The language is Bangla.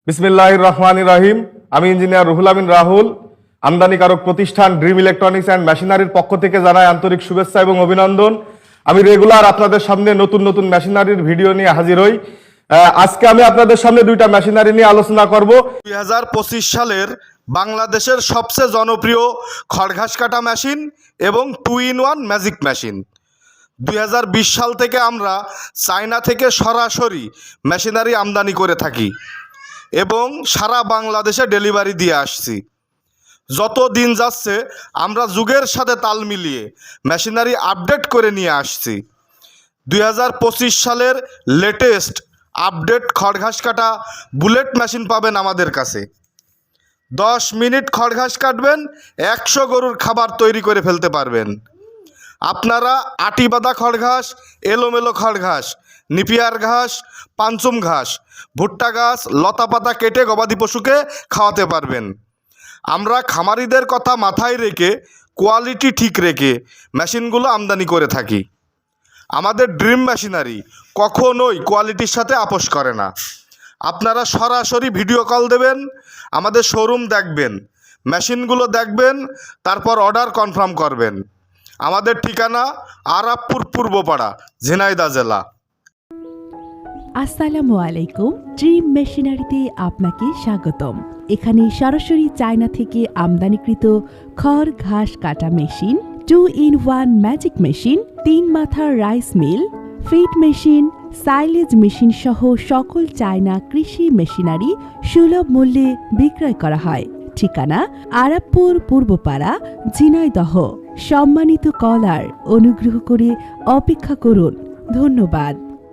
বিসমিল্লাহির রহমানির রহিম। আমি ইঞ্জিনিয়ার রুহুল আমিন রাহুল, আমদানিকারক প্রতিষ্ঠান ড্রিম ইলেকট্রনিক্স অ্যান্ড মেশিনারির পক্ষ থেকে জানাই আন্তরিক শুভেচ্ছা এবং অভিনন্দন। আমি রেগুলার আপনাদের সামনে নতুন নতুন মেশিনারির ভিডিও নিয়ে হাজির হই। আজকে আমি আপনাদের সামনে দুইটা মেশিনারি নিয়ে আলোচনা করব। 2025 সালের বাংলাদেশের সবচেয়ে জনপ্রিয় খড়ঘাস কাটা মেশিন এবং 2-in-1 ম্যাজিক মেশিন। 2020 সাল থেকে আমরা চায়না থেকে সরাসরি মেশিনারি আমদানি করে থাকি এবং সারা বাংলাদেশে ডেলিভারি দিয়ে আসছি। যত দিন যাচ্ছে আমরা যুগের সাথে তাল মিলিয়ে মেশিনারি আপডেট করে নিয়ে আসছি। 2025 সালের লেটেস্ট আপডেট খড়ঘাস কাটা বুলেট মেশিন পাবেন আমাদের কাছে। 10 মিনিট খড়ঘাস কাটবেন, 100 গরুর খাবার তৈরি করে ফেলতে পারবেন। আপনারা আটি বাঁধা খড়ঘাস, এলোমেলো খড়ঘাস, নিপিয়ার ঘাস, পাঞ্চুম ঘাস, ভুট্টা গাছ, লতা পাতা কেটে গবাদি পশুকে খাওয়াতে পারবেন। আমরা খামারিদের কথা মাথায় রেখে কোয়ালিটি ঠিক রেখে মেশিনগুলো আমদানি করে থাকি। আমাদের ড্রিম মেশিনারি কখনোই কোয়ালিটির সাথে আপোষ করে না। আপনারা সরাসরি ভিডিও কল দেবেন, আমাদের শোরুম দেখবেন, মেশিনগুলো দেখবেন, তারপর অর্ডার কনফার্ম করবেন। আমাদের ঠিকানা আরাবপুর পূর্বপাড়া, ঝিনাইদহ জেলা। আসসালামু আলাইকুম। ড্রিম মেশিনারিতে আপনাকে স্বাগতম। এখানে সরাসরি চায়না থেকে আমদানিকৃত খড় ঘাস কাটা মেশিন, 2-in-1 ম্যাজিক মেশিন, 3 মাথার rice mill, feed machine, silage machine সহ সকল চায়না কৃষি মেশিনারি সুলভ মূল্যে বিক্রয় করা হয়। ঠিকানা আরাবপুর পূর্বপাড়া, ঝিনাইদহ। সম্মানিত কলার, অনুগ্রহ করে অপেক্ষা করুন। ধন্যবাদ।